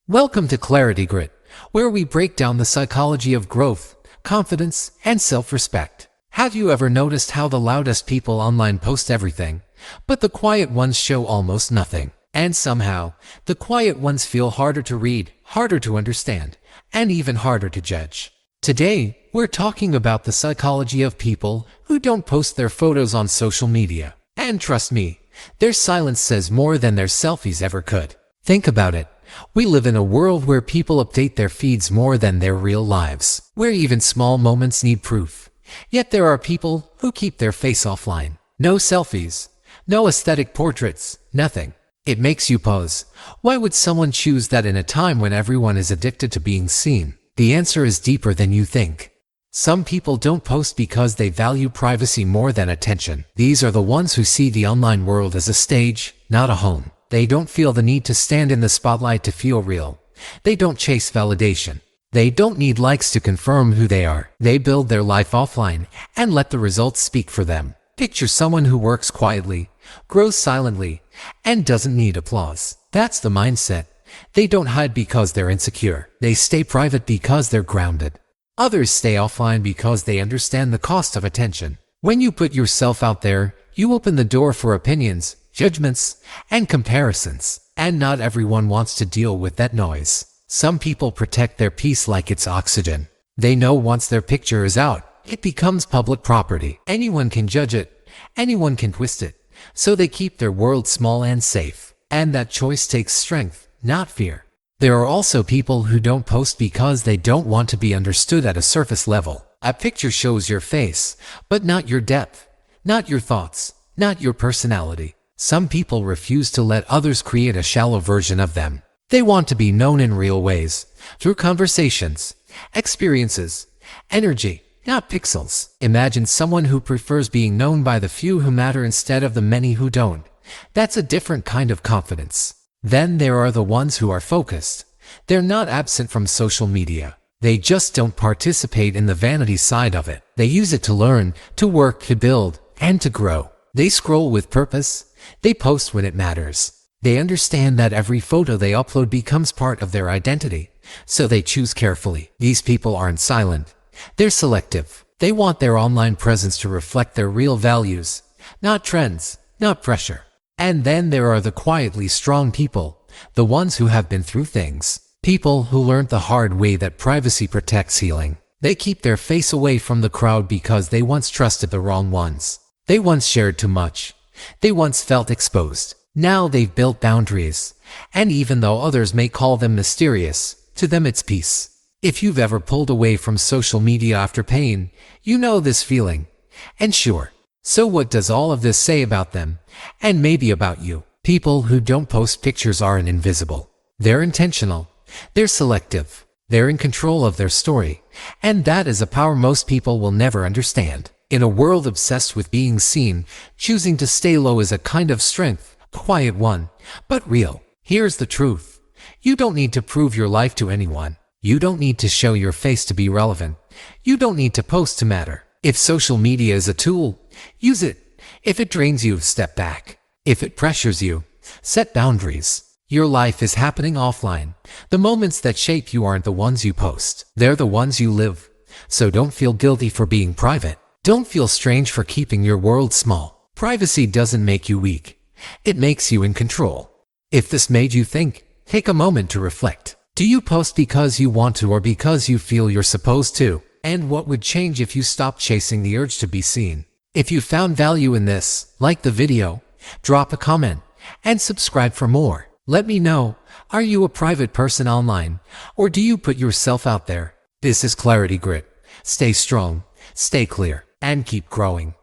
Welcome to ClarityGrit, where we break down the psychology of growth, confidence, and self-respect. Have you ever noticed how the loudest people online post everything, but the quiet ones show almost nothing? And somehow, the quiet ones feel harder to read, harder to understand, and even harder to judge. Today, we're talking about the psychology of people who don't post their photos on social media. And trust me, their silence says more than their selfies ever could. Think about it. We live in a world where people update their feeds more than their real lives, where even small moments need proof. Yet there are people who keep their face offline. No selfies, no aesthetic portraits, nothing. It makes you pause. Why would someone choose that in a time when everyone is addicted to being seen? The answer is deeper than you think. Some people don't post because they value privacy more than attention. These are the ones who see the online world as a stage, not a home. They don't feel the need to stand in the spotlight to feel real. They don't chase validation. They don't need likes to confirm who they are. They build their life offline and let the results speak for them. Picture someone who works quietly, grows silently, and doesn't need applause. That's the mindset. They don't hide because they're insecure. They stay private because they're grounded. Others stay offline because they understand the cost of attention. When you put yourself out there, you open the door for opinions, judgments, and comparisons. And not everyone wants to deal with that noise. Some people protect their peace like it's oxygen. They know once their picture is out, it becomes public property. Anyone can judge it. Anyone can twist it. So they keep their world small and safe. And that choice takes strength, not fear. There are also people who don't post because they don't want to be understood at a surface level. A picture shows your face, but not your depth, not your thoughts, not your personality. Some people refuse to let others create a shallow version of them. They want to be known in real ways, through conversations, experiences, energy, not pixels. Imagine someone who prefers being known by the few who matter instead of the many who don't. That's a different kind of confidence. Then there are the ones who are focused. They're not absent from social media. They just don't participate in the vanity side of it. They use it to learn, to work, to build, and to grow. They scroll with purpose. They post when it matters. They understand that every photo they upload becomes part of their identity, so they choose carefully. These people aren't silent. They're selective. They want their online presence to reflect their real values, not trends, not pressure. And then there are the quietly strong people, the ones who have been through things. People who learned the hard way that privacy protects healing. They keep their face away from the crowd because they once trusted the wrong ones. They once shared too much. They once felt exposed. Now they've built boundaries. And even though others may call them mysterious, to them it's peace. If you've ever pulled away from social media after pain, you know this feeling. And sure. So what does all of this say about them? And maybe about you? People who don't post pictures aren't invisible. They're intentional. They're selective. They're in control of their story. And that is a power most people will never understand. In a world obsessed with being seen, choosing to stay low is a kind of strength, a quiet one, but real. Here's the truth. You don't need to prove your life to anyone. You don't need to show your face to be relevant. You don't need to post to matter. If social media is a tool, use it. If it drains you, step back. If it pressures you, set boundaries. Your life is happening offline. The moments that shape you aren't the ones you post. They're the ones you live. So don't feel guilty for being private. Don't feel strange for keeping your world small. Privacy doesn't make you weak. It makes you in control. If this made you think, take a moment to reflect. Do you post because you want to or because you feel you're supposed to? And what would change if you stopped chasing the urge to be seen? If you found value in this, like the video, drop a comment, and subscribe for more. Let me know, are you a private person online, or do you put yourself out there? This is ClarityGrit. Stay strong, stay clear, and keep growing.